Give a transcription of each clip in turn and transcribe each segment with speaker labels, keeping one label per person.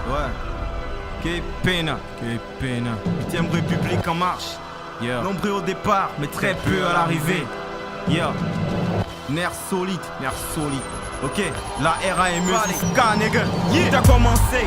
Speaker 1: Ouais. Que pena. 8ème République en marche. Yeah. Nombreux au départ, mais très peu à l'arrivée. Yeah. Nerf solide. Ok, la RAME, c'est nigga. Yeah. T'as commencé.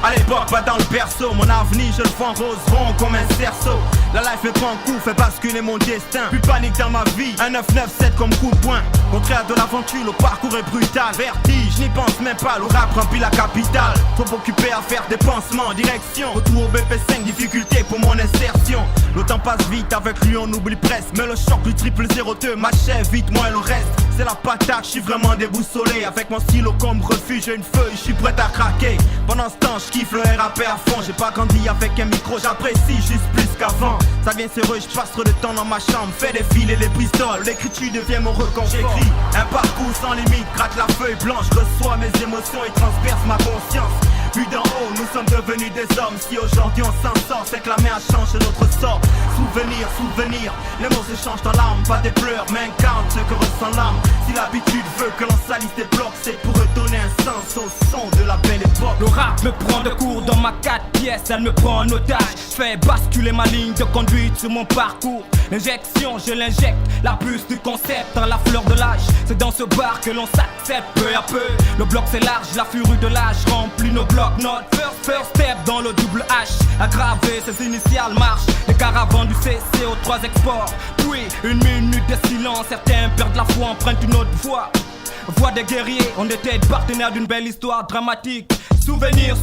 Speaker 1: À l'époque, pas dans le berceau. Mon avenir, je le vois en rose rond comme un cerceau. La life me prend coup, fait basculer mon destin. Plus panique dans ma vie, un 997 comme coup de poing. Contraire de l'aventure, le parcours est brutal. Vertige, n'y pense même pas, le rap remplit la capitale. Trop occupé à faire des pansements, direction. Retour au BP5, difficulté pour mon insertion. Le temps passe vite, avec lui on oublie presque. Mais le choc du 002 m'achève vite, moi et le reste. C'est la patate, je suis vraiment déboussolé. Avec mon stylo comme refuge, j'ai une feuille, je suis prêt à craquer. Pendant ce temps, je kiffe le RAP à fond. J'ai pas grandi avec un micro, j'apprécie juste plus qu'avant. Ça vient sérieux, je passe trop de temps dans ma chambre. Fais défiler les pistoles, l'écriture devient mon reconfort. J'écris un parcours sans limite, gratte la feuille blanche. Reçois mes émotions et transperce ma conscience. Vu d'en haut, nous sommes devenus des hommes. Si aujourd'hui on s'en sort, c'est que la main a changé notre sort. Souvenir, les mots s'échangent en larmes. Pas des pleurs, mais incarne ce que ressent l'âme. Si l'habitude veut que l'on salisse des blocs, c'est pour redonner un sens au son de la belle époque.
Speaker 2: Le rap me prend de court dans ma 4 pièces, elle me prend en otage. Fais basculer ma ligne de conduite sur mon parcours. L'injection, je l'injecte, la puce du concept dans la fleur de l'âge. C'est dans ce bar que l'on s'accepte peu à peu. Le bloc c'est large, la furie de l'âge remplit nos blocs-notes. First step dans le double H, aggravé ses initiales marche. Les caravans du CC aux 3 exports. Puis une minute de silence, certains perdent la foi, empruntent une autre voie. Voix des guerriers, on était partenaires d'une belle histoire dramatique. Souvenir,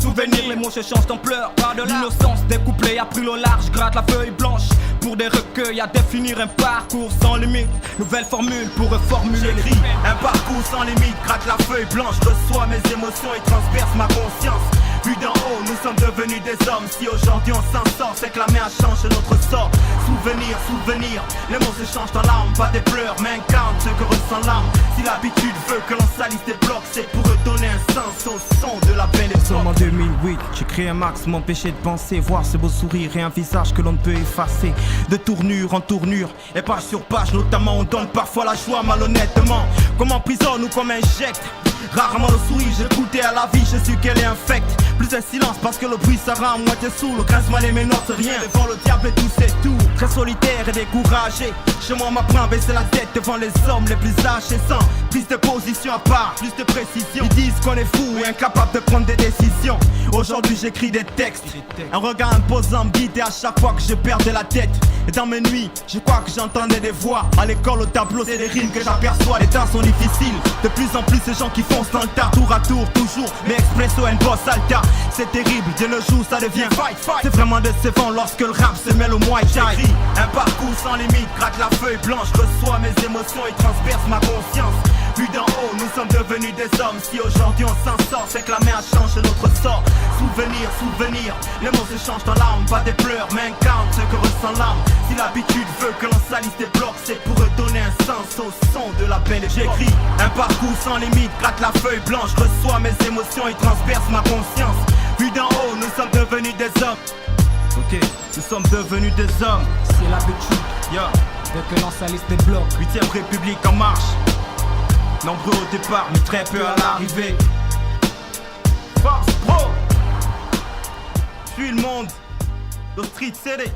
Speaker 2: les mots se changent d'ampleur. L'innocence des couplets a pris le large, gratte la feuille blanche. Pour des recueils à définir un parcours sans limite. Nouvelle formule pour reformuler.
Speaker 1: J'écris un parcours sans limite, gratte la feuille blanche. Reçois mes émotions et transperce ma conscience. Vu d'en haut, nous sommes devenus des hommes. Si aujourd'hui on s'en sort, c'est que la main a changé notre sort. Souvenir, les mots se changent en larmes. Pas des pleurs, mais incarne ce que ressent l'âme. Si l'habitude veut que l'on salisse des blocs, c'est pour redonner un sens au son de la belle époque.
Speaker 3: En 2008, j'ai créé un max, m'empêcher de penser. Voir ce beau sourire et un visage que l'on ne peut effacer. De tournure en tournure,
Speaker 1: et page sur page notamment, on donne parfois la joie malhonnêtement. Comme en prison ou comme injecte. Rarement le sourire, j'écoutais à la vie, je suis qu'elle est infecte. Plus un silence parce que le bruit ça rend à moitié sourd. Le grincement et mes notes c'est rien, devant le diable et tout c'est tout. Très solitaire et découragé, chez moi on m'apprend à baisser la tête devant les hommes les plus âgés. Sans prise de position à part, plus de précision. Ils disent qu'on est fou et incapable de prendre des décisions. Aujourd'hui j'écris des textes, un regard imposant me guide à chaque fois que je perdais la tête. Et dans mes nuits, je crois que j'entendais des voix. À l'école, au tableau, c'est des rimes que j'aperçois. Les temps sont difficiles, de plus en plus ces gens qui foncent dans le tas. Tour à tour, toujours, mais expresso and boss alta. C'est terrible, de nos jours ça devient fight. C'est vraiment décevant lorsque le rap se mêle au Muay Thai. J'écris un parcours sans limite, gratte la feuille blanche. Reçois mes émotions et transperce ma conscience. Vu d'en haut, nous sommes devenus des hommes. Si aujourd'hui on s'en sort, c'est que la main a changé notre sort. Souvenir, les mots se changent en larmes. Pas des pleurs, mais incarne ce que ressent l'âme. Si l'habitude veut que l'on salisse des blocs, c'est pour redonner un sens au son de la belle époque. J'écris un parcours sans limite, gratte la feuille blanche. Reçois mes émotions et transperce ma conscience. Vu d'en haut, nous sommes devenus des hommes. Ok, nous sommes devenus des hommes.
Speaker 2: C'est l'habitude,
Speaker 1: yeah.
Speaker 2: de que l'on salisse des blocs.
Speaker 1: 8ème République en marche. Nombreux au départ, mais très peu à l'arrivée. Force Pro. Je suis le monde, le street CD.